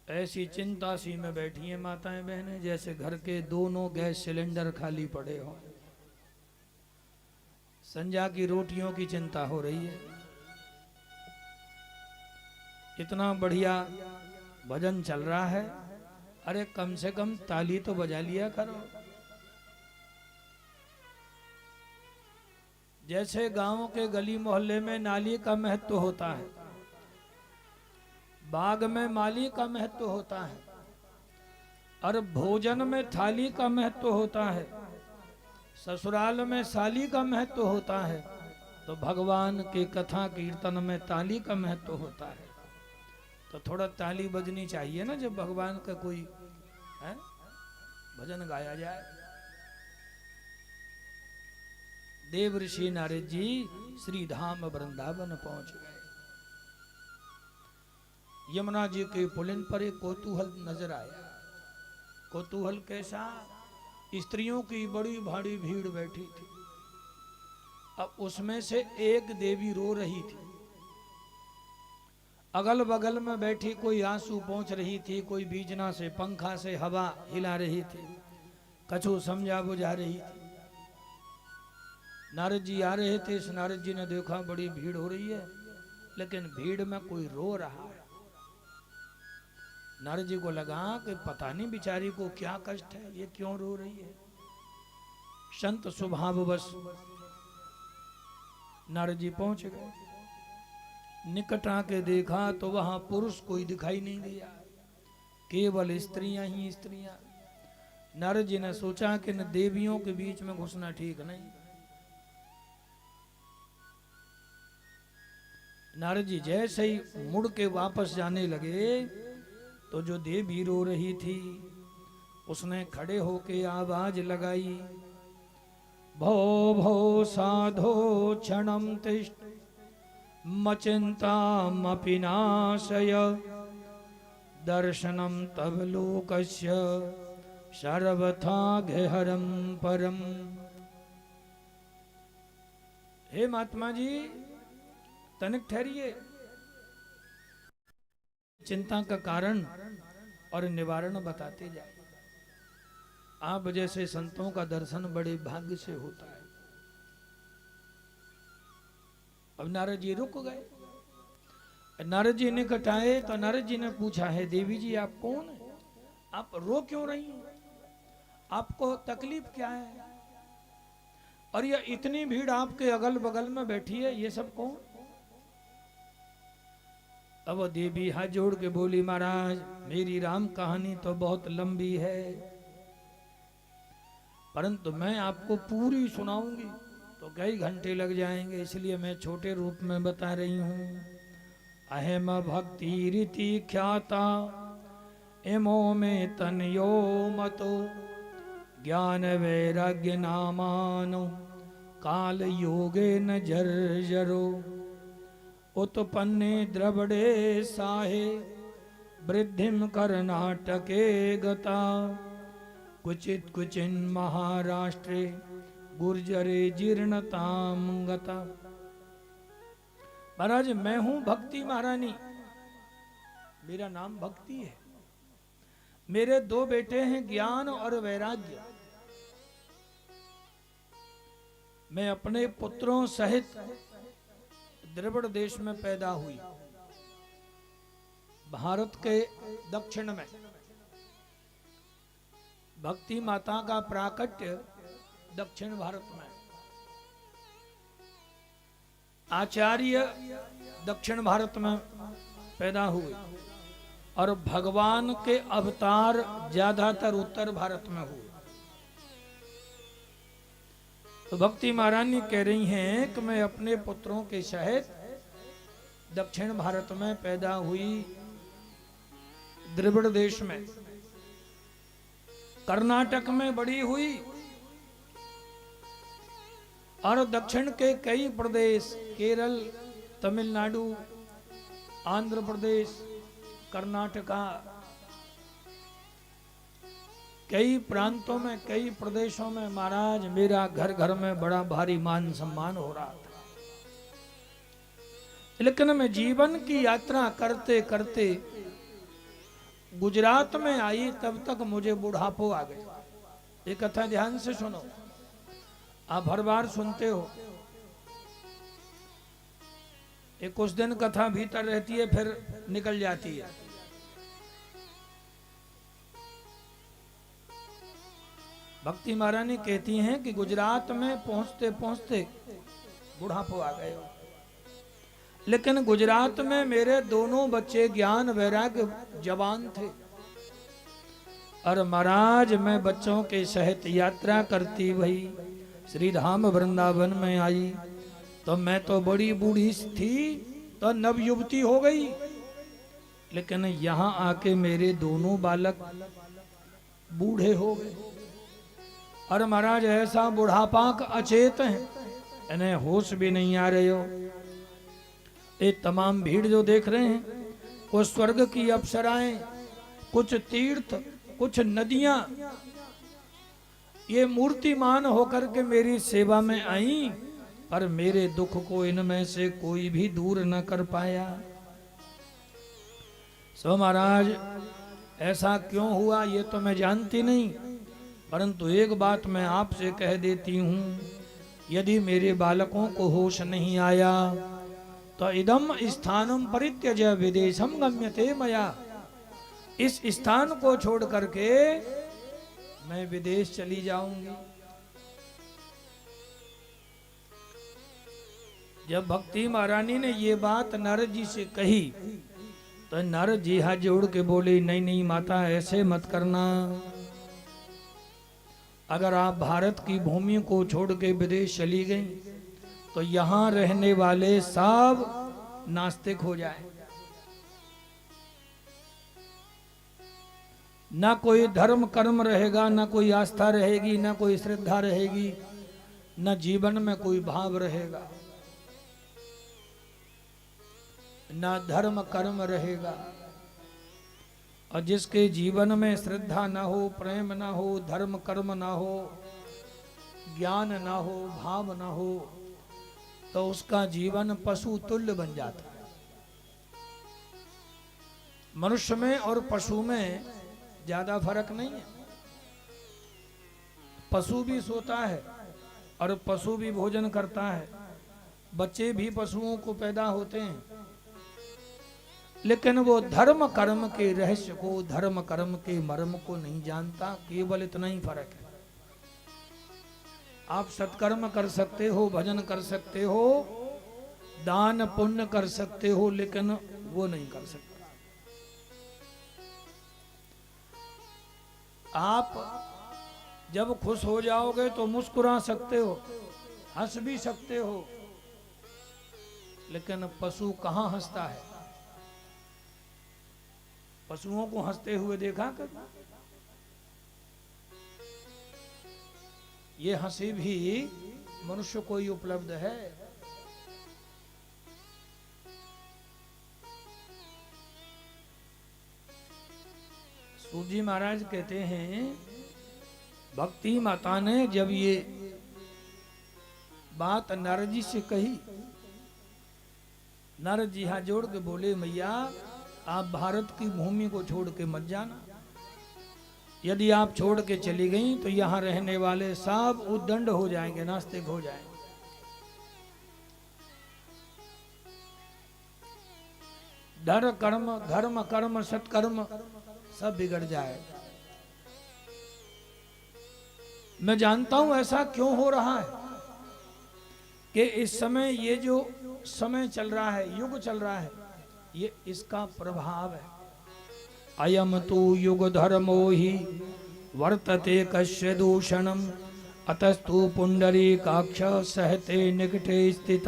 ऐसी चिंता सी में बैठी हैं माताएं बहनें जैसे घर के दोनों गैस सिलेंडर खाली पड़े हों। संजा की रोटियों की चिंता हो रही है। इतना बढ़िया भजन चल रहा है, अरे कम से कम ताली तो बजा लिया करो। जैसे गांव के गली मोहल्ले में नाली का महत्व होता है, बाग में माली का महत्व होता है, और भोजन में थाली का महत्व होता है, ससुराल में साली का महत्व होता है, तो भगवान के कथा कीर्तन में ताली का महत्व होता है। तो थोड़ा ताली बजनी चाहिए ना जब भगवान का कोई है भजन गाया जाए। देव ऋषि नारद जी श्री धाम वृंदावन पहुंच गए। यमुना जी के पुलिन पर एक कौतूहल नजर आया। कौतूहल कैसा? स्त्रियों की बड़ी भारी भीड़ बैठी थी। अब उसमें से एक देवी रो रही थी। अगल बगल में बैठी कोई आंसू पहुंच रही थी, कोई बीजना से पंखा से हवा हिला रही थी, कछु समझा बुझा रही थी। नारद जी आ रहे थे। इस नारद जी ने देखा बड़ी भीड़ हो रही है, लेकिन भीड़ में कोई रो रहा है। नारद जी को लगा कि पता नहीं बेचारी को क्या कष्ट है, ये क्यों रो रही है। संत स्वभाववश नारद जी पहुंच गए। निकट आके देखा तो वहां पुरुष कोई दिखाई नहीं दिया, केवल स्त्रियां ही स्त्रियां। नारद जी ने सोचा कि न देवियों के बीच में घुसना ठीक नहीं। नारद जी जैसे ही मुड़ के वापस जाने लगे तो जो देवी रो रही थी उसने खड़े होके आवाज लगाई, भो भो साधो क्षणम तिष्ठ मचिंतामपि नाशय दर्शनम तव लोकस्य सर्वथा गेहरम परम। हे महात्मा जी तनिक ठहरिए, चिंता का कारण और निवारण बताते जाए। आप जैसे संतों का दर्शन बड़े भाग्य से होता है। अब नारद जी रुक गए। नारद जी निकट आए तो नारद जी ने पूछा, है देवी जी आप कौन है? आप रो क्यों रही हैं? आपको तकलीफ क्या है? और ये इतनी भीड़ आपके अगल बगल में बैठी है, ये सब कौन? अब वो देवी हाथ जोड़ के बोली, महाराज मेरी राम कहानी तो बहुत लंबी है, परंतु मैं आपको पूरी सुनाऊंगी तो कई घंटे लग जाएंगे, इसलिए मैं छोटे रूप में बता रही हूं। अहम भक्ति रीति ख्याता एमो में तनयो मतो ज्ञान वैराग्य नामानो काल योगे न जर्जरो उत्पन्ने द्रवड़े साहे वृद्धिम कर्नाटके गता कुचित कुचिन महाराष्ट्रे गुर्जरे जीर्णताम गता। महाराज मैं हूं भक्ति महारानी, मेरा नाम भक्ति है। मेरे दो बेटे हैं ज्ञान और वैराग्य। मैं अपने पुत्रों सहित द्रविड़ देश में पैदा हुई, भारत के दक्षिण में। भक्ति माता का प्राकट्य दक्षिण भारत में, आचार्य दक्षिण भारत में पैदा हुए, और भगवान के अवतार ज्यादातर उत्तर भारत में हुए। तो भक्ति महारानी कह रही हैं कि मैं अपने पुत्रों के सहित दक्षिण भारत में पैदा हुई, द्रविड़ देश में। कर्नाटक में बड़ी हुई, और दक्षिण के कई प्रदेश, केरल, तमिलनाडु, आंध्र प्रदेश, कर्नाटका, कई प्रांतों में, कई प्रदेशों में महाराज मेरा घर घर में बड़ा भारी मान सम्मान हो रहा था। लेकिन मैं जीवन की यात्रा करते करते गुजरात में आई तब तक मुझे बुढ़ापो आ गया। ये कथा ध्यान से सुनो, आप हर बार सुनते हो। ये कुछ दिन कथा भीतर रहती है फिर निकल जाती है। भक्ति महारानी कहती हैं कि गुजरात में पहुंचते पहुंचते बुढ़ापो आ गए, लेकिन गुजरात में मेरे दोनों बच्चे ज्ञान वैराग्य जवान थे। और महाराज मैं बच्चों के सहित यात्रा करती हुई श्री धाम वृंदावन में आई तो मैं तो बड़ी बूढ़ी थी, तो नव युवती हो गई। लेकिन यहाँ आके मेरे दोनों बालक बूढ़े हो गए। और महाराज ऐसा बुढ़ापा का अचेत है, इन्हें होश भी नहीं आ रहे हो। ये तमाम भीड़ जो देख रहे हैं, कुछ स्वर्ग की अप्सराएं, कुछ तीर्थ, कुछ नदियां, ये मूर्तिमान होकर के मेरी सेवा में आई, पर मेरे दुख को इनमें से कोई भी दूर न कर पाया। सो महाराज ऐसा क्यों हुआ ये तो मैं जानती नहीं, परंतु एक बात मैं आपसे कह देती हूँ, यदि मेरे बालकों को होश नहीं आया तो इदम स्थानम परित्यज्य विदेशम गम्यते मया, इस स्थान को छोड़ करके मैं विदेश चली जाऊंगी। जब भक्ति महारानी ने ये बात नारद जी से कही तो नारद जी हाथ जोड़ के बोले, नहीं नहीं माता ऐसे मत करना। अगर आप भारत की भूमि को छोड़ के विदेश चली गई तो यहाँ रहने वाले सब नास्तिक हो जाए, ना कोई धर्म कर्म रहेगा, ना कोई आस्था रहेगी, ना कोई श्रद्धा रहेगी, ना जीवन में कोई भाव रहेगा, ना धर्म कर्म रहेगा। और जिसके जीवन में श्रद्धा ना हो, प्रेम ना हो, धर्म कर्म ना हो, ज्ञान ना हो, भाव ना हो, तो उसका जीवन पशु तुल्य बन जाता है। मनुष्य में और पशु में ज्यादा फर्क नहीं है। पशु भी सोता है और पशु भी भोजन करता है, बच्चे भी पशुओं को पैदा होते हैं, लेकिन वो धर्म कर्म के रहस्य को, धर्म कर्म के मर्म को नहीं जानता। केवल इतना ही फर्क है। आप सत्कर्म कर सकते हो, भजन कर सकते हो, दान पुण्य कर सकते हो, लेकिन वो नहीं कर सकते। आप जब खुश हो जाओगे तो मुस्कुरा सकते हो, हंस भी सकते हो, लेकिन पशु कहाँ हंसता है? पशुओं को हंसते हुए देखा कर? ये हंसी भी मनुष्य को ही उपलब्ध है। सूजी महाराज कहते हैं, भक्ति माता ने जब ये बात नारद जी से कही, नारद जी हाथ जोड़ के बोले, मैया आप भारत की भूमि को छोड़ के मत जाना। यदि आप छोड़ के चली गई तो यहाँ रहने वाले सब उद्दंड हो जाएंगे, नास्तिक हो जाएंगे। धर्म कर्म सत्कर्म सब बिगड़ जाएगा। मैं जानता हूं ऐसा क्यों हो रहा है कि इस समय ये जो समय चल रहा है, युग चल रहा है, ये इसका प्रभाव है। अयम तु युग धर्मो ही वर्तते कस्य दूषणम अतस्तु पुंडरीकाक्ष सहते निकटे स्थित।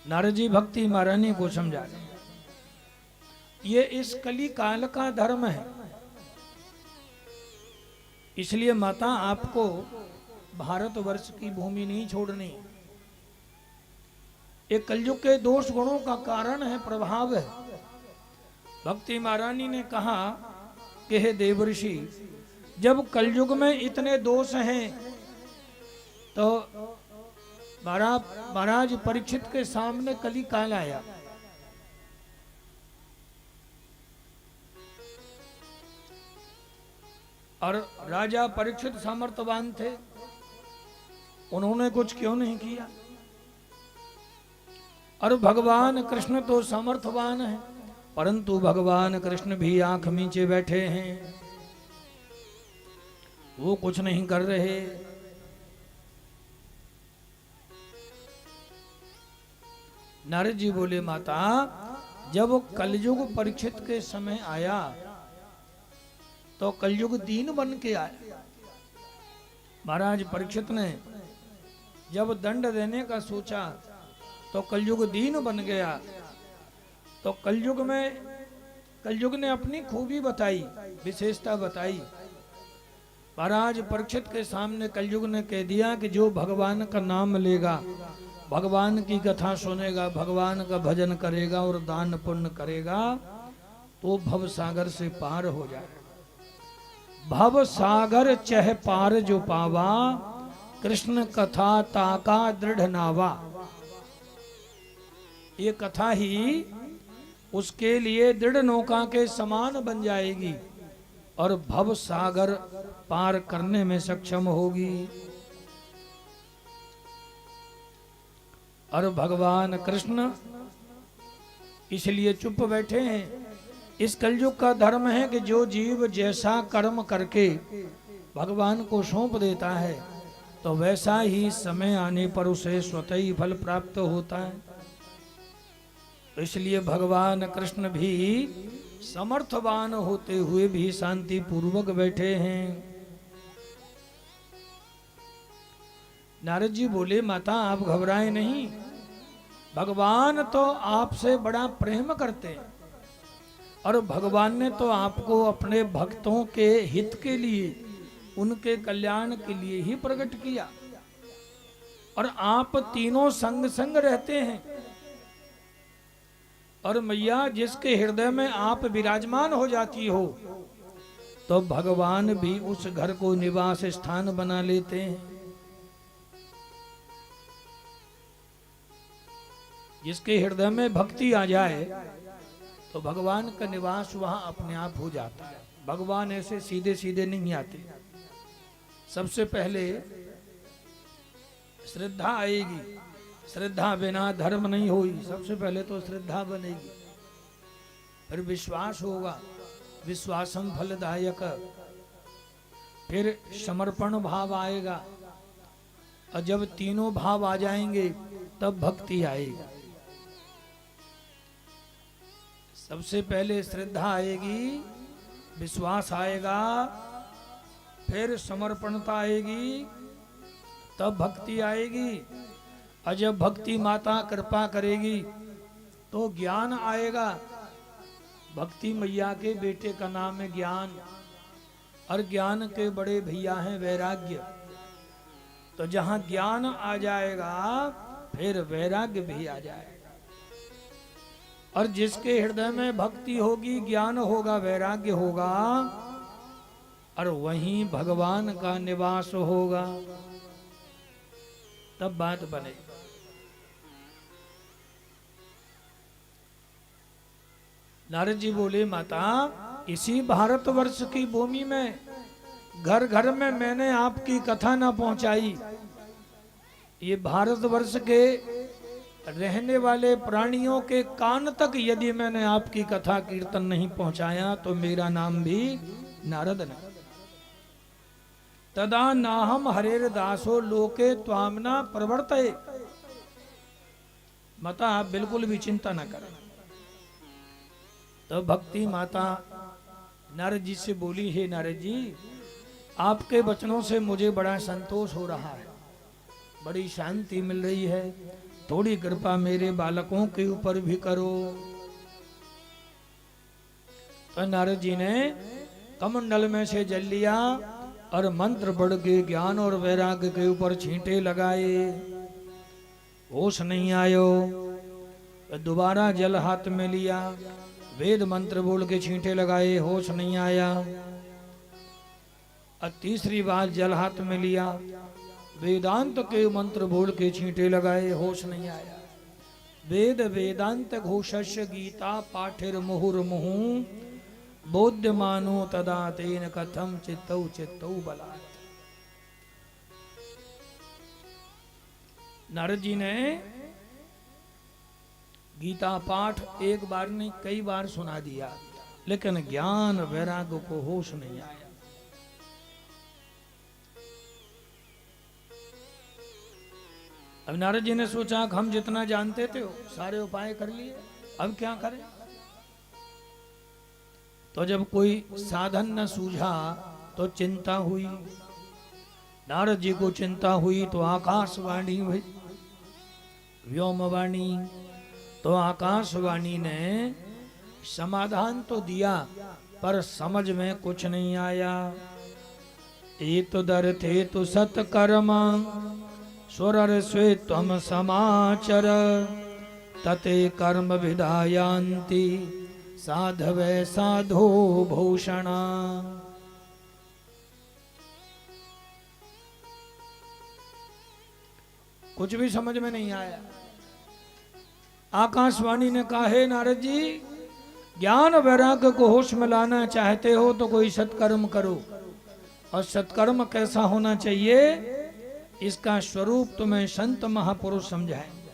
नारद जी भक्ति महारानी को समझा रहे, ये इस कली काल का धर्म है। इसलिए माता आपको भारतवर्ष की भूमि नहीं छोड़नी। ये कलयुग के दोष गुणों का कारण है, प्रभाव है। भक्ति महारानी ने कहा कि हे देवर्षि, जब कलयुग में इतने दोष हैं तो महाराज परीक्षित के सामने कली काल आया। और राजा परीक्षित सामर्थ्यवान थे, उन्होंने कुछ क्यों नहीं किया। और भगवान कृष्ण तो सामर्थ्यवान है, परंतु भगवान कृष्ण भी आंख नीचे बैठे हैं, वो कुछ नहीं कर रहे। नारद जी बोले, माता जब कलयुग परीक्षित के समय आया तो कलयुग दीन बन के आया। महाराज परीक्षित ने जब दंड देने का सोचा तो कलयुग दीन बन गया। तो कलयुग ने अपनी खूबी बताई, विशेषता बताई। महाराज परीक्षित के सामने कलयुग ने कह दिया कि जो भगवान का नाम लेगा, भगवान की कथा सुनेगा, भगवान का भजन करेगा और दान पुण्य करेगा तो भव सागर से पार हो जाएगा। भव सागर चह पार जो पावा, कृष्ण कथा ताका दृढ़ नावा। ये कथा ही उसके लिए दृढ़ नौका के समान बन जाएगी और भव सागर पार करने में सक्षम होगी। और भगवान कृष्ण इसलिए चुप बैठे हैं। इस कलयुग का धर्म है कि जो जीव जैसा कर्म करके भगवान को सौंप देता है तो वैसा ही समय आने पर उसे स्वतः ही फल प्राप्त होता है। तो इसलिए भगवान कृष्ण भी समर्थवान होते हुए भी शांति पूर्वक बैठे हैं। नारद जी बोले, माता आप घबराएं नहीं, भगवान तो आपसे बड़ा प्रेम करते हैं और भगवान ने तो आपको अपने भक्तों के हित के लिए, उनके कल्याण के लिए ही प्रकट किया। और आप तीनों संग संग रहते हैं। और मैया जिसके हृदय में आप विराजमान हो जाती हो तो भगवान भी उस घर को निवास स्थान बना लेते हैं। जिसके हृदय में भक्ति आ जाए तो भगवान का निवास वहां अपने आप हो जाता है। भगवान ऐसे सीधे सीधे नहीं आते। सबसे पहले श्रद्धा आएगी, श्रद्धा बिना धर्म नहीं होगी। सबसे पहले तो श्रद्धा बनेगी, फिर विश्वास होगा, विश्वासम फलदायक, फिर समर्पण भाव आएगा। और जब तीनों भाव आ जाएंगे तब भक्ति आएगी। सबसे पहले श्रद्धा आएगी, विश्वास आएगा, फिर समर्पणता आएगी, तब भक्ति आएगी। और जब भक्ति माता कृपा करेगी तो ज्ञान आएगा। भक्ति मैया के बेटे का नाम है ज्ञान, और ज्ञान के बड़े भैया हैं वैराग्य। तो जहां ज्ञान आ जाएगा फिर वैराग्य भी आ जाएगा। और जिसके हृदय में भक्ति होगी, ज्ञान होगा, वैराग्य होगा, और वहीं भगवान का निवास होगा, तब बात बनेगी। नारद जी बोले, माता इसी भारतवर्ष की भूमि में घर घर में मैंने आपकी कथा ना पहुंचाई। ये भारतवर्ष के रहने वाले प्राणियों के कान तक यदि मैंने आपकी कथा कीर्तन नहीं पहुंचाया तो मेरा नाम भी नारद नहीं। तदा नाहम हरेर दासो लोके त्वामना प्रवर्तये। माता आप बिल्कुल भी चिंता न करें। तो भक्ति माता नारद जी से बोली, हे नारद जी आपके वचनों से मुझे बड़ा संतोष हो रहा है, बड़ी शांति मिल रही है। थोड़ी कृपा मेरे बालकों के ऊपर भी करो। तो नारद जी ने कमंडल में से जल लिया और मंत्र पढ़ के ज्ञान और वैराग्य के ऊपर छींटे लगाए। होश नहीं आयो, दोबारा जल हाथ में लिया, वेद मंत्र बोल के छींटे लगाए, होश नहीं आया। और तीसरी बार जल हाथ में लिया, वेदांत के मंत्र बोल के छींटे लगाए, होश नहीं आया। वेद वेदांत घोषस्य गीता पाठिर मुहुर्मुहु बोध्यमानो तदा तेन कथम चित्तौ चित्तौ बलात्। नारद जी ने गीता पाठ एक बार नहीं कई बार सुना दिया, लेकिन ज्ञान वैराग्य को होश नहीं आया। अब नारद जी ने सोचा कि हम जितना जानते थे सारे उपाय कर लिए, अब क्या करें। तो जब कोई साधन न सूझा तो चिंता हुई। नारद जी को चिंता हुई तो आकाशवाणी हुई, व्योमवाणी। तो आकाशवाणी ने समाधान तो दिया पर समझ में कुछ नहीं आया। एतु दर्थे तु सत्कर्म सुरर स्वे त्वम समाचर तते कर्म विधायांति साधवे साधो भूषणा। कुछ भी समझ में नहीं आया। आकाशवाणी ने कहा, हे नारद जी, ज्ञान वैराग्य को होश में लाना चाहते हो तो कोई सत्कर्म करो, और सत्कर्म कैसा होना चाहिए इसका स्वरूप तुम्हें संत महापुरुष समझाएंगे।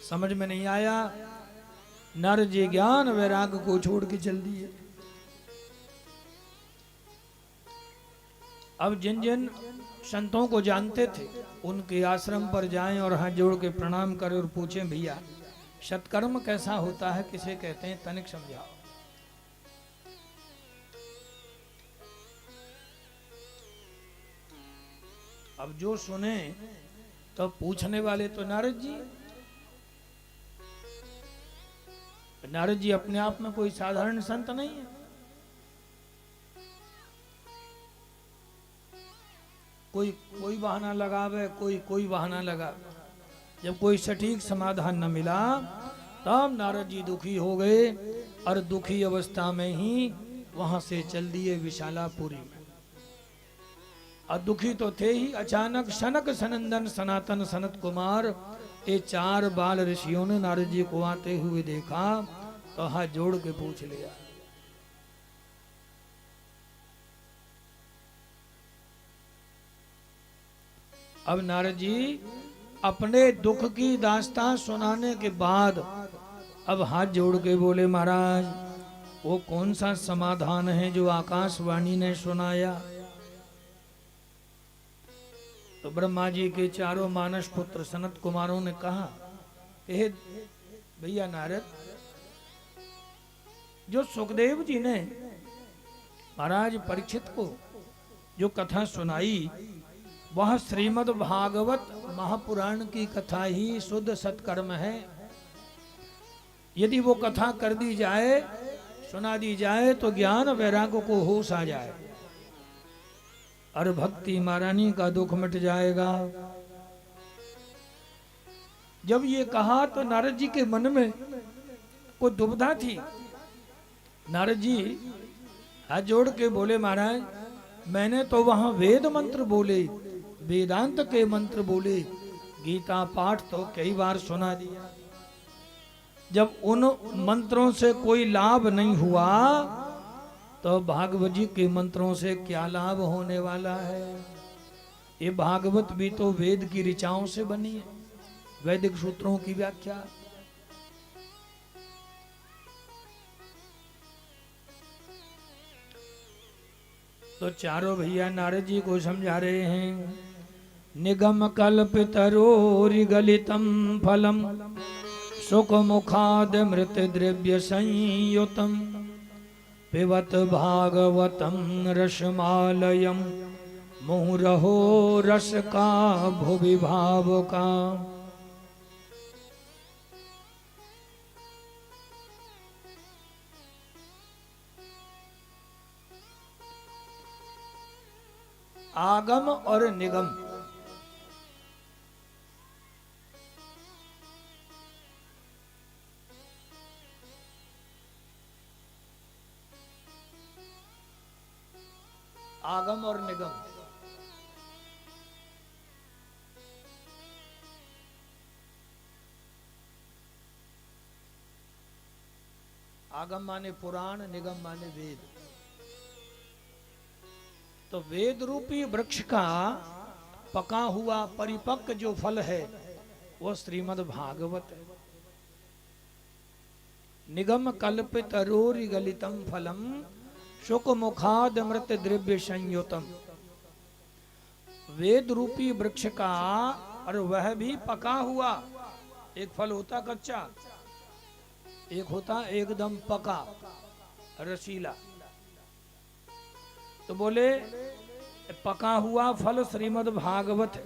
समझ में नहीं आया। नारद जी ज्ञान वैराग्य को छोड़ के चल दिए। अब जिन जिन संतों को जानते थे उनके आश्रम पर जाएं और हाथ जोड़ के प्रणाम करें और पूछें, भैया सत्कर्म कैसा होता है, किसे कहते हैं, तनिक समझाओ। अब जो सुने तो पूछने वाले तो नारद जी। नारद जी अपने आप में कोई साधारण संत नहीं है। कोई बहाना लगावे, कोई बहाना लगावे। जब कोई सटीक समाधान न मिला तब नारद जी दुखी हो गए, और दुखी अवस्था में ही वहां से चल दिए विशालापुरी में। और दुखी तो थे ही। अचानक सनक सनंदन सनातन सनत कुमार ये 4 बाल ऋषियों ने नारद जी को आते हुए देखा तो हाथ जोड़ के पूछ लिया, अब नारद जी अपने दुख की दास्तां सुनाने के बाद अब हाथ जोड़ के बोले, महाराज वो कौन सा समाधान है जो आकाशवाणी ने सुनाया। तो ब्रह्मा जी के 4 मानस पुत्र सनत कुमारों ने कहा, हे भैया नारद, जो सुखदेव जी ने महाराज परीक्षित को जो कथा सुनाई वह श्रीमद् भागवत महापुराण की कथा ही शुद्ध सत्कर्म है। यदि वो कथा कर दी जाए, सुना दी जाए तो ज्ञान वैराग्य को होश आ जाए और भक्ति महारानी का दुख मिट जाएगा। जब ये कहा तो नारद जी के मन में कोई दुविधा थी। नारद जी हाथ जोड़ के बोले, महाराज मैंने तो वहां वेद मंत्र बोले, वेदांत के मंत्र बोले, गीता पाठ तो कई बार सुना दिया। जब उन मंत्रों से कोई लाभ नहीं हुआ तो भागवत जी के मंत्रों से क्या लाभ होने वाला है। ये भागवत भी तो वेद की ऋचाओं से बनी है, वैदिक सूत्रों की व्याख्या। तो चारों भैया नारद जी को समझा रहे हैं, निगम कल्पितरोरि गलितम फलम सुख मुखाद मृत द्रव्य संयुतम पिबत भागवतम रसमालयम मुहुरहो रस का भुवि भाव का। आगम और निगम आगम और निगम। आगम माने पुराण, निगम माने वेद। तो वेद रूपी वृक्ष का पका हुआ परिपक्व जो फल है वो श्रीमद् भागवत है। निगम कल्पित रोरि गलितम फलम शुक मुखाद अमृत द्रव्य संयुतम। वेद रूपी वृक्ष का, और वह भी पका हुआ। एक फल होता कच्चा, एक होता एकदम पका रसीला। तो बोले पका हुआ फल श्रीमद् भागवत है।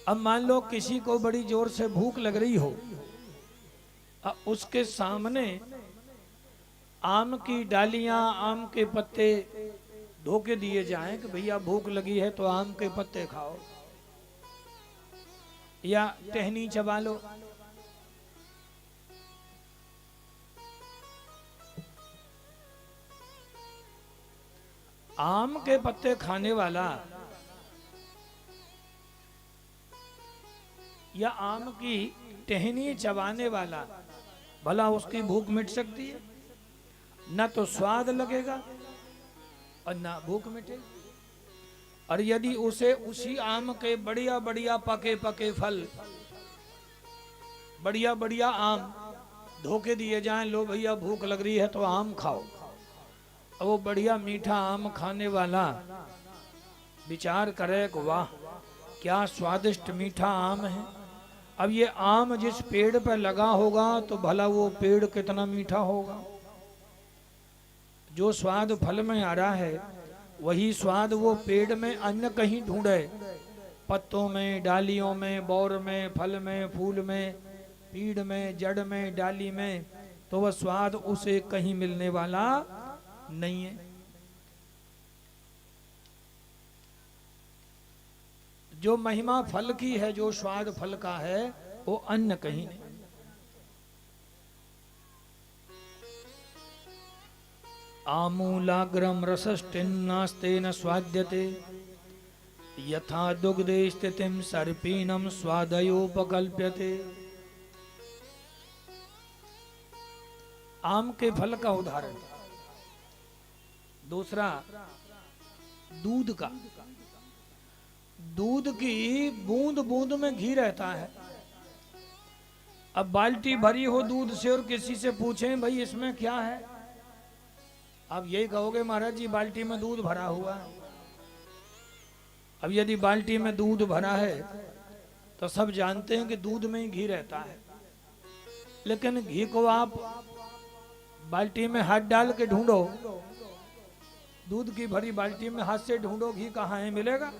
अब मान लो किसी को बड़ी जोर से भूख लग रही हो, उसके सामने आम की डालियां, आम के पत्ते धो के दिए जाएं कि भैया भूख लगी है तो आम के पत्ते खाओ या टहनी चबा लो। आम के पत्ते खाने वाला या आम की टहनी चबाने वाला, भला उसकी भूख मिट सकती है? न तो स्वाद लगेगा और ना भूख मिटेगी। और यदि उसे उसी आम के बढ़िया बढ़िया पके पके फल, बढ़िया बढ़िया आम धोके दिए जाएं, लो भैया भूख लग रही है तो आम खाओ, और वो बढ़िया मीठा आम खाने वाला विचार करे कि वाह क्या स्वादिष्ट मीठा आम है। अब ये आम जिस पेड़ पर लगा होगा तो भला वो पेड़ कितना मीठा होगा। जो स्वाद फल में आ रहा है वही स्वाद वो पेड़ में अन्य कहीं ढूंढे, पत्तों में, डालियों में, बौर में, फल में, फूल में, पीड़ में, जड़ में, डाली में, तो वह स्वाद उसे कहीं मिलने वाला नहीं है। जो महिमा फल की है, जो स्वाद फल का है, वो अन्य कहीं नहीं। आमूलाग्रम रसस्टिन्नास्तेन स्वाद्यते यथा दुग्धे स्थितिम सर्पीणम स्वादयोपकल्प्यते। आम के फल का उदाहरण। दूसरा दूध का। दूध की बूंद बूंद में घी रहता है। अब बाल्टी भरी हो दूध से और किसी से पूछें भाई इसमें क्या है, आप यही कहोगे महाराज जी बाल्टी में दूध भरा हुआ है। अब यदि बाल्टी में दूध भरा है तो सब जानते हैं कि दूध में ही घी रहता है, लेकिन घी को आप बाल्टी में हाथ डाल के ढूंढो, दूध की भरी बाल्टी में हाथ से ढूंढो, घी कहाँ है, मिलेगा?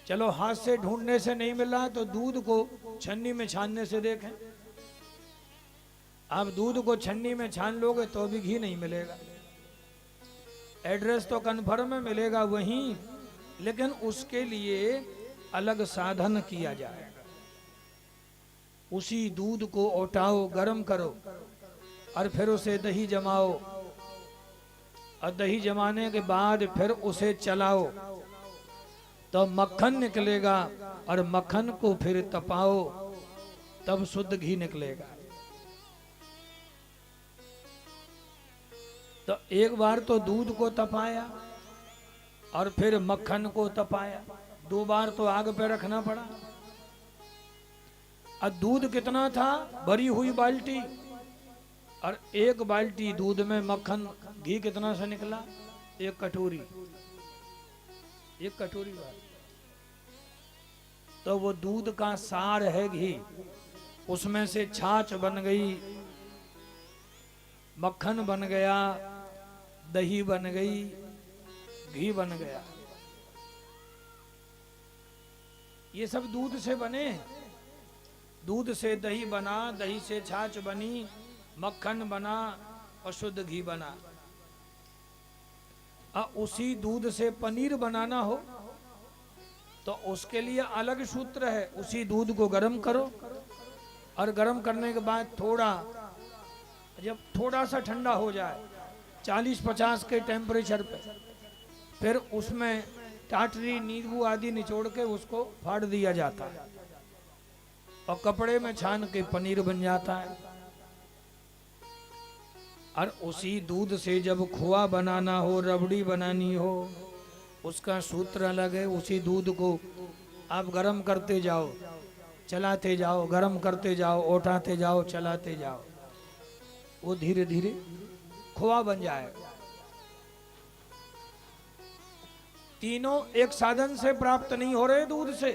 चलो हाथ से ढूंढने से नहीं मिल रहा तो दूध को छन्नी में छानने से देखें। आप दूध को छन्नी में छान लोगे तो भी घी नहीं मिलेगा। एड्रेस तो कन्फर्म में मिलेगा वहीं, लेकिन उसके लिए अलग साधन किया जाएगा। उसी दूध को उठाओ, गर्म करो और फिर उसे दही जमाओ, और दही जमाने के बाद फिर उसे चलाओ तो मक्खन निकलेगा, और मक्खन को फिर तपाओ तब शुद्ध घी निकलेगा। तो एक बार तो दूध को तपाया और फिर मक्खन को तपाया, 2 बार तो आग पे रखना पड़ा। अब दूध कितना था, भरी हुई बाल्टी, और 1 बाल्टी दूध में मक्खन घी कितना सा निकला, 1 कटोरी, 1 कटोरी वाली। तो वो दूध का सार है घी, उसमें से छाछ बन गई, मक्खन बन गया, दही बन गई, घी बन गया। ये सब दूध से बने। दूध से दही बना, दही से छाछ बनी, मक्खन बना और शुद्ध घी बना। उसी दूध से पनीर बनाना हो तो उसके लिए अलग सूत्र है। उसी दूध को गर्म करो, और गर्म करने के बाद जब थोड़ा सा ठंडा हो जाए 40-50 के टेम्परेचर पे, फिर उसमें टाटरी नींबू आदि निचोड़ के उसको फाड़ दिया जाता है और कपड़े में छान के पनीर बन जाता है। और उसी दूध से जब खोआ बनाना हो, रबड़ी बनानी हो, उसका सूत्र अलग है। उसी दूध को आप गरम करते जाओ, चलाते जाओ, गरम करते जाओ, उठाते जाओ, चलाते जाओ, वो धीरे धीरे खोआ बन जाएगा। तीनों एक साधन से प्राप्त नहीं हो रहे दूध से।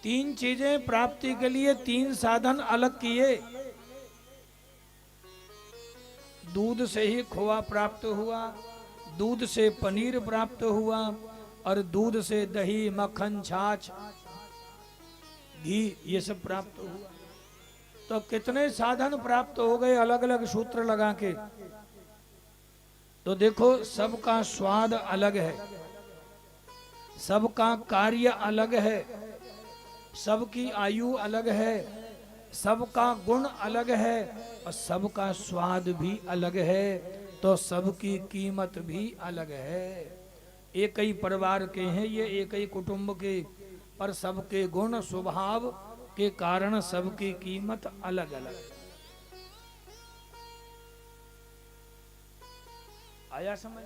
3 चीजें प्राप्ति के लिए 3 साधन अलग किए। दूध से ही खोआ प्राप्त हुआ, दूध से पनीर प्राप्त हुआ, और दूध से दही, मक्खन, छाछ, घी, ये सब प्राप्त हुआ। तो कितने साधन प्राप्त हो गए अलग अलग सूत्र लगा के। तो देखो, सबका स्वाद अलग है, सबका कार्य अलग है, सबकी आयु अलग है, सबका गुण अलग है, और सबका स्वाद भी अलग है, तो सबकी कीमत भी अलग है। एक ही परिवार के हैं ये, एक ही कुटुंब के, पर सबके गुण स्वभाव के कारण सबकी कीमत अलग अलग है। आया समझ?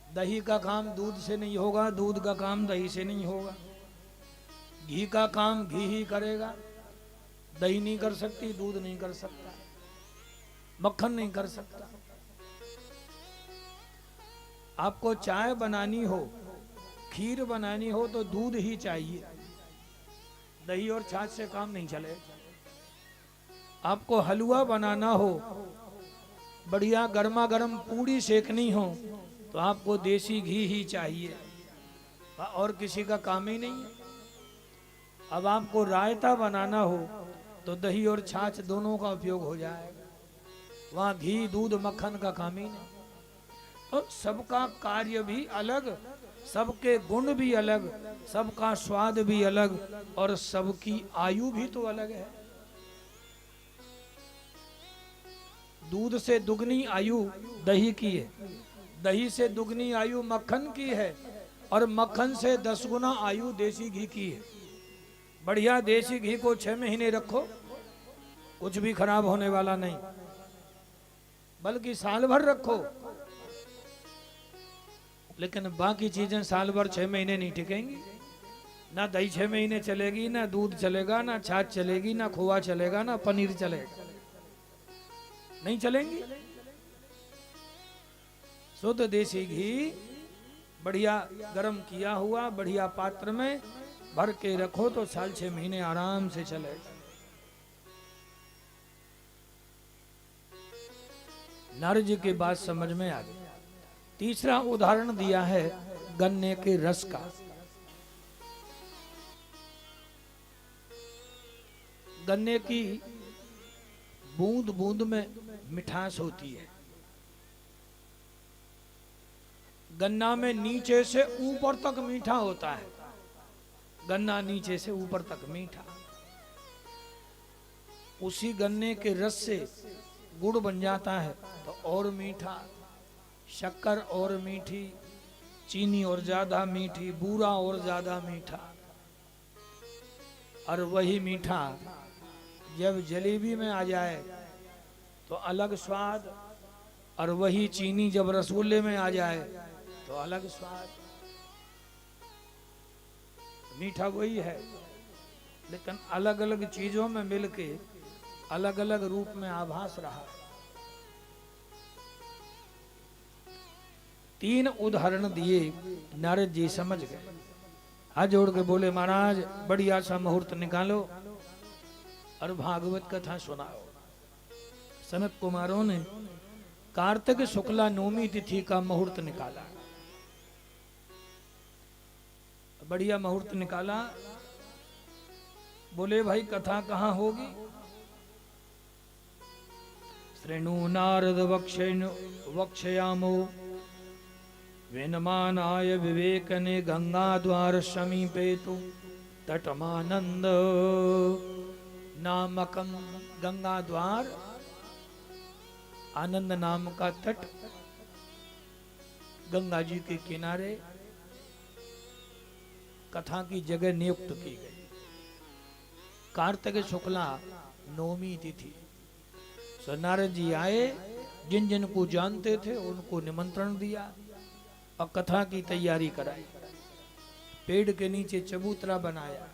दही का काम दूध से नहीं होगा, दूध का काम दही से नहीं होगा। घी का काम घी ही करेगा, दही नहीं कर सकती, दूध नहीं कर सकता, मक्खन नहीं कर सकता। आपको चाय बनानी हो, खीर बनानी हो, तो दूध ही चाहिए, दही और छाछ से काम नहीं चलेगा। आपको हलवा बनाना हो, बढ़िया गर्मा गर्म पूड़ी सेकनी हो, तो आपको देसी घी ही चाहिए, और किसी का काम ही नहीं है। अब आपको रायता बनाना हो, तो दही और छाछ दोनों का उपयोग हो जाएगा, वहां घी, दूध, मक्खन का काम ही नहीं। तो सबका कार्य भी अलग, सबके गुण भी अलग, सबका स्वाद भी अलग, और सबकी आयु भी तो अलग है। दूध से दुगनी आयु दही की है, दही से दुगनी आयु मक्खन की है, और मक्खन से 10 गुना आयु देसी घी की है। बढ़िया देसी घी को 6 महीने रखो, कुछ भी खराब होने वाला नहीं, बल्कि साल भर रखो। लेकिन बाकी चीजें साल भर 6 महीने नहीं टिकेंगी। ना दही 6 महीने चलेगी, ना दूध चलेगा, ना छाछ चलेगी, ना खोआ चलेगा, ना पनीर चलेगा, नहीं चलेंगी। शुद्ध देसी घी बढ़िया गरम किया हुआ बढ़िया पात्र में भर के रखो, तो साल 6 महीने आराम से चलेगा। नारद जी की बात समझ में आ गई। तीसरा उदाहरण दिया है गन्ने के रस का। गन्ने की बूंद बूंद में मिठास होती है। गन्ना में नीचे से ऊपर तक मीठा होता है, गन्ना नीचे से ऊपर तक मीठा। उसी गन्ने के रस से गुड़ बन जाता है तो और मीठा, शक्कर और मीठी, चीनी और ज्यादा मीठी, बूरा और ज्यादा मीठा। और वही मीठा जब जलेबी में आ जाए तो अलग स्वाद, और वही चीनी जब रसगुल्ले में आ जाए तो अलग स्वाद। मीठा वही है, लेकिन अलग अलग चीजों में मिलके अलग अलग रूप में आभास रहा। 3 उदाहरण दिए, नारद जी समझ गए। हाथ जोड़ के बोले, महाराज बढ़िया सा मुहूर्त निकालो और भागवत कथा सुनाओ। सनत कुमारों ने कार्तिक शुक्ला नवमी तिथि का मुहूर्त निकाला, बढ़िया मुहूर्त निकाला। बोले भाई कथा कहाँ होगी? श्रेणु नारद वक्षयामो वेनमानाय विवेकने गंगा द्वार समीपे तो तटमानंद नामकम। गंगा द्वार आनंद नाम का तट गंगा जी के किनारे कथा की जगह नियुक्त की गई। कार्तिक शुक्ला नवमी तिथि सो नारद जी आए, जिन जिन को जानते थे उनको निमंत्रण दिया और कथा की तैयारी कराई। पेड़ के नीचे चबूतरा बनाया,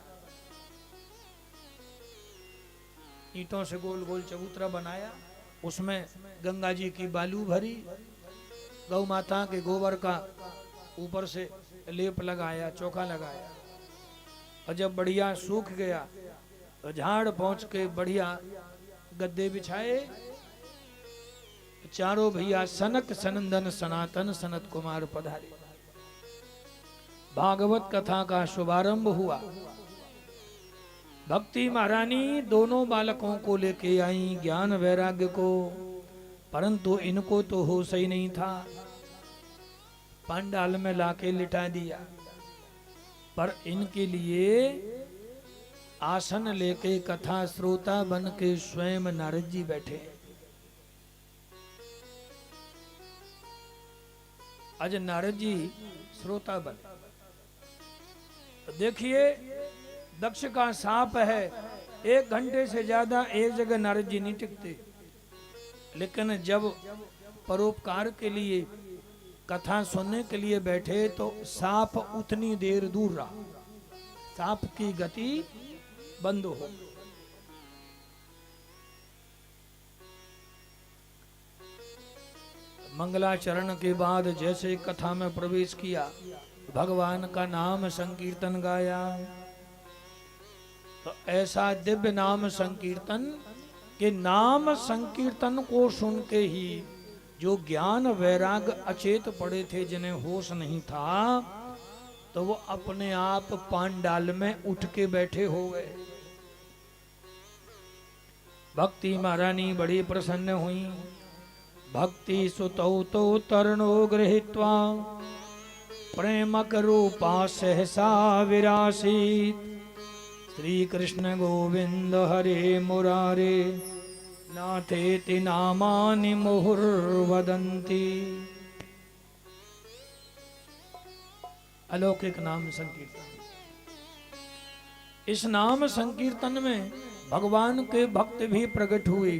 ईंटों से गोल गोल चबूतरा बनाया, उसमें गंगा जी की बालू भरी, गौ माता के गोबर का ऊपर से लेप लगाया, चौका लगाया, और जब बढ़िया सूख गया तो झाड़ पहुंच के बढ़िया गद्दे बिछाए। चारों भैया सनक सनंदन सनातन सनत कुमार पधारे। भागवत कथा का शुभारंभ हुआ। भक्ति महारानी दोनों बालकों को लेके आई ज्ञान वैराग्य को, परंतु इनको तो होश ही नहीं था। पंडाल में लाके लिटा दिया, पर इनके लिए आसन लेके कथा श्रोता बन के स्वयं नारद जी बैठे। आज नारद जी श्रोता बन। देखिए दक्ष का सांप है, 1 घंटे से ज्यादा एक जगह नारद जी नहीं टिकते, लेकिन जब परोपकार के लिए कथा सुनने के लिए बैठे तो सांप उतनी देर दूर रहा, सांप की गति बंद हो। मंगलाचरण के बाद जैसे कथा में प्रवेश किया, भगवान का नाम संकीर्तन गाया, तो ऐसा दिव्य नाम संकीर्तन के नाम संकीर्तन को सुन के ही जो ज्ञान वैराग अचेत पड़े थे, जिन्हें होश नहीं था, तो वो अपने आप पांडाल में उठ के बैठे हो गए। भक्ति महारानी बड़ी प्रसन्न हुई। भक्ति सुतौ तो तरणो गृहीत्वा प्रेमक रूपा सहसा विरासीत। श्री कृष्ण गोविंद हरे मुरारे नाथेति नामानि मुहुर्वदन्ति। अलौकिक नाम संकीर्तन। इस नाम संकीर्तन में भगवान के भक्त भी प्रकट हुए।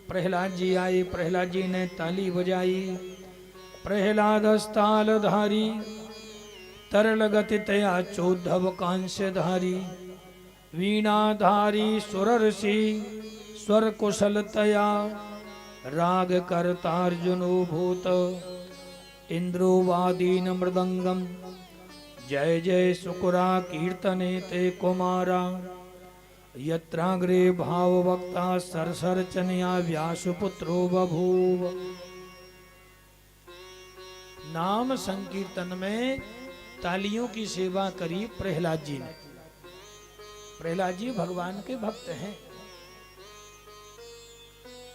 प्रहलाद जी आए, प्रहलाद जी ने ताली बजाई। प्रहलाद तालधारी तरल गति तया चौद्धव कांस्य धारी। वीणाधारी सुरर्षि स्वर कुशलतया राग करतार्जुनो भूत इंद्रो वादीन मृदंगम। जय जय सुकुरा कीर्तने ते कुमारा। यत्राग्रे भाववक्ता सरसरचनया व्यासपुत्रो बभूव। नाम संकीर्तन में तालियों की सेवा करी प्रहलाद जी ने। प्रहलाद जी भगवान के भक्त हैं,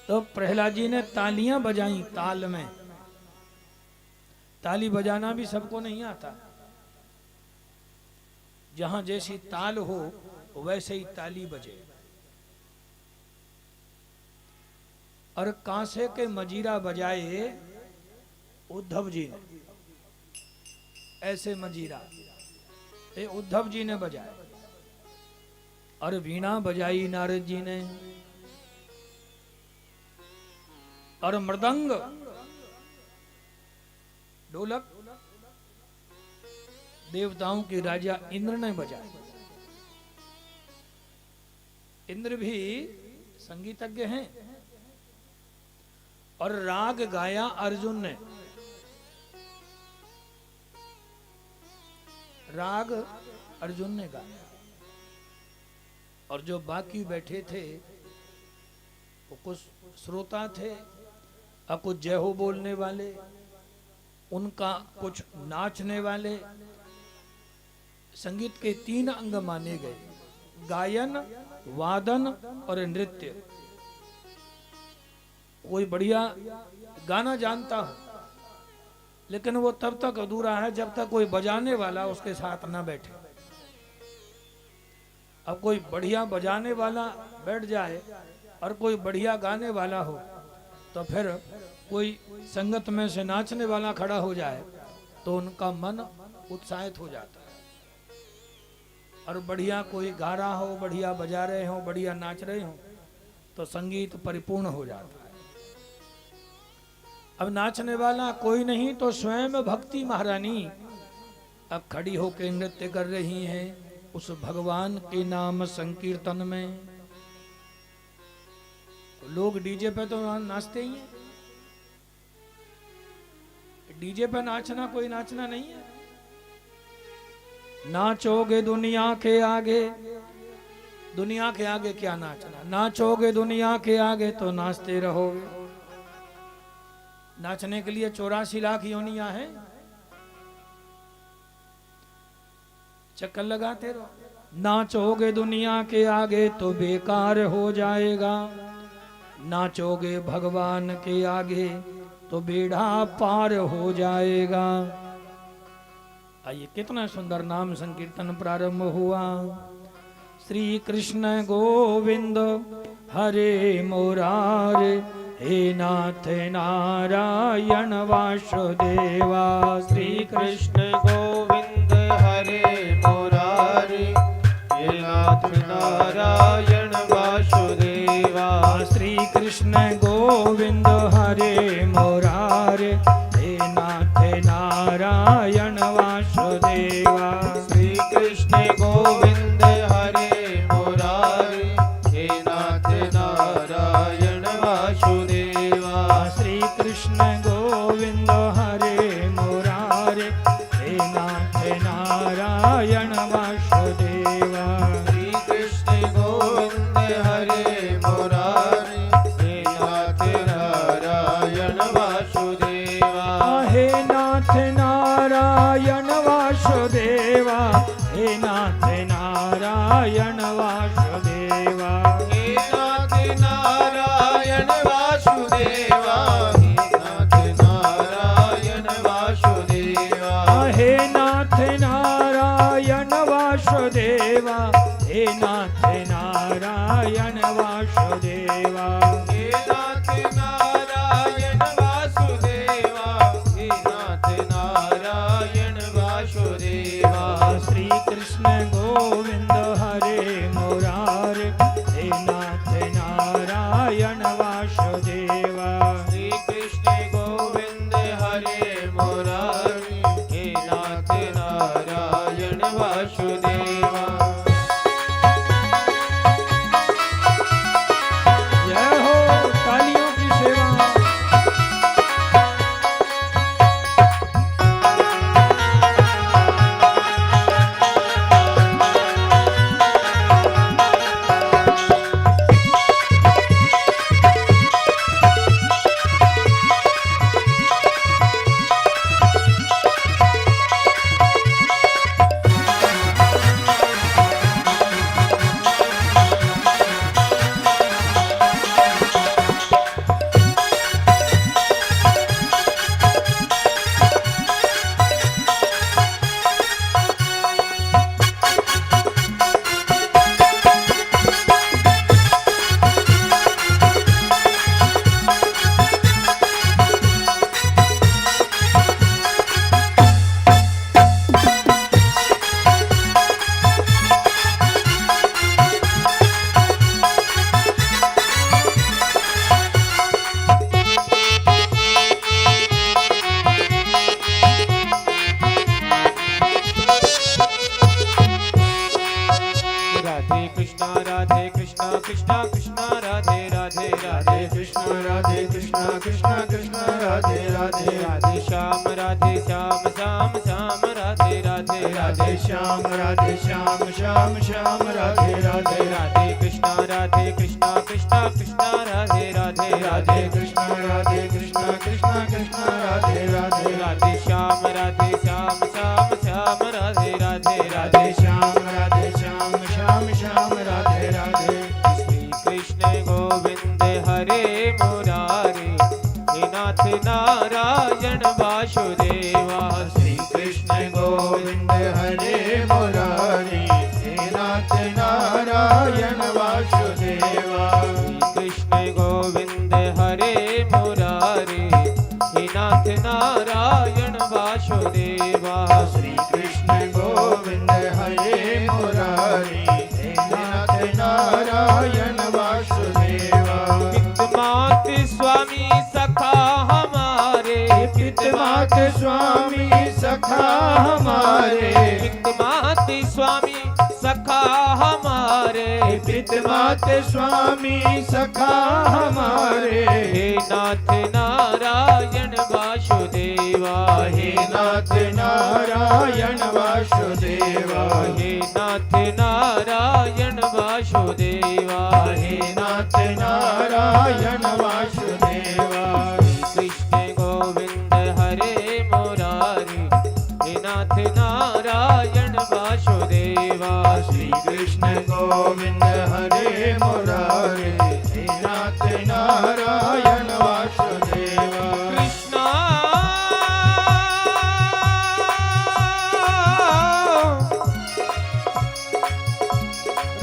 तो प्रहलाद जी ने तालियां बजाई ताल में। ताली बजाना भी सबको नहीं आता, जहां जैसी ताल हो वैसे ही ताली बजे। और कांसे के मजीरा बजाए उद्धव जी ने, ऐसे मजीरा ये उद्धव जी ने बजाए। और वीणा बजाई नारद जी ने। और मृदंग ढोलक देवताओं के राजा इंद्र ने बजाए। इंद्र भी संगीतज्ञ हैं। और राग गाया अर्जुन ने। राग अर्जुन ने गाया। और जो बाकी बैठे थे वो कुछ श्रोता थे और कुछ जय हो बोलने वाले, उनका कुछ नाचने वाले। संगीत के 3 अंग माने गए, गायन, वादन और नृत्य। कोई बढ़िया गाना जानता हो, लेकिन वो तब तक अधूरा है जब तक कोई बजाने वाला उसके साथ ना बैठे। अब कोई बढ़िया बजाने वाला बैठ जाए और कोई बढ़िया गाने वाला हो, तो फिर कोई संगत में से नाचने वाला खड़ा हो जाए तो उनका मन उत्साहित हो जाता है। और बढ़िया कोई गा रहा हो, बढ़िया बजा रहे हो, बढ़िया नाच रहे हो तो संगीत परिपूर्ण हो जाता है। अब नाचने वाला कोई नहीं तो स्वयं भक्ति महारानी अब खड़ी होकर नृत्य कर रही हैं उस भगवान के नाम संकीर्तन में। लोग डीजे पे तो नाचते ही हैं, डीजे पे नाचना कोई नाचना नहीं है। नाचोगे दुनिया के आगे, दुनिया के आगे क्या नाचना, नाचोगे दुनिया के आगे तो नाचते रहोगे। नाचने के लिए 84 लाख योनियां हैं, चक्कर लगाते रहो। नाचोगे दुनिया के आगे तो बेकार हो जाएगा, नाचोगे भगवान के आगे तो बेड़ा पार हो जाएगा। आइए कितना सुंदर नाम संकीर्तन प्रारंभ हुआ। श्री कृष्ण गोविंद हरे मुरारे, हे नाथ नारायण वासुदेवा। श्री कृष्ण गोविंद हरे मुरारे, हे नाथ नारायण वासुदेवा। श्री कृष्ण गोविंद हरे मुरारे, हे नाथ नारायण वासुदेवा। श्री कृष्ण गोविंद हरे मुरारे, हे नाथ नारायण वासुदेवा। श्री कृष्ण गोविंद हरे मुरारे, हे नाथ नारायण वासुदेवा। श्री कृष्ण गोविंद हरे मुरारे, हे नाथ नारायण वासुदेवा। हे नाथ नारायण वासुदेवा, हे नाथ नारायण वासुदेवा। हे नाथ नारायण वासुदेवा, हे नाथ नारायण वासुदेवा। हे नाथ नारायण वासुदेवा, हे नाथ नारायण वासुदेवा। हे नाथ नारायण वासुदेवा, हे नाथ नारायण वासुदेवा। श्री कृष्ण गोविंद हरे मुरारे, हे नाथ नारायण वासुदेवा। श्री कृष्ण गोविंद हरे मुरारी, हे नाथ नारायण वासुदेवा। जय हो, तालियों की सेवा। राधे कृष्णा कृष्णा कृष्णा राधे राधे राधे कृष्णा कृष्णा कृष्णा राधे राधे राधे श्याम श्याम श्याम राधे राधे राधे श्याम श्याम श्याम राधे राधे राधे कृष्णा कृष्णा कृष्णा राधे राधे राधे कृष्णा कृष्णा कृष्णा राधे राधे राधे श्याम श्याम श्याम राधे राधे राधे श्याम श्याम राधे राधे। श्री कृष्ण गोविंद हरे मुरारे, हे नाथ नारायण वासुदेवा। श्री कृष्ण गोविंद हरे मुरारे, हे नाथ नारायण वासुदेवा। श्री कृष्ण गोविंद हरे मुरारे, मात स्वामी सखा हमारे। हे नाथ नारायण वासुदेवा, हे नाथ नारायण वासुदेवा, हे नाथ नारायण वासुदेवा, हे नाथ नारायण वासुदेवा। कृष्ण गोविंद हरे मुरारी, हे नाथ नारायण वासुदेवा, श्री कृष्ण गोविंद हरे मुरारे, हे नाथ नारायण वासुदेवा। कृष्णा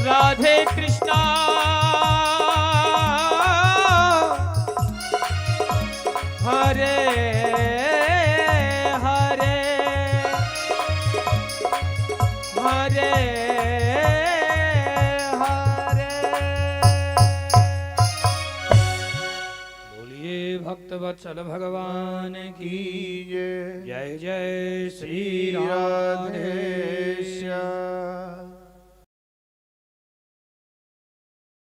राधे कृष्णा हरे हरे हरे हरे। बोलिए भक्त वत्सल भगवान की की जय। जय जय श्री श्री राधे। राधे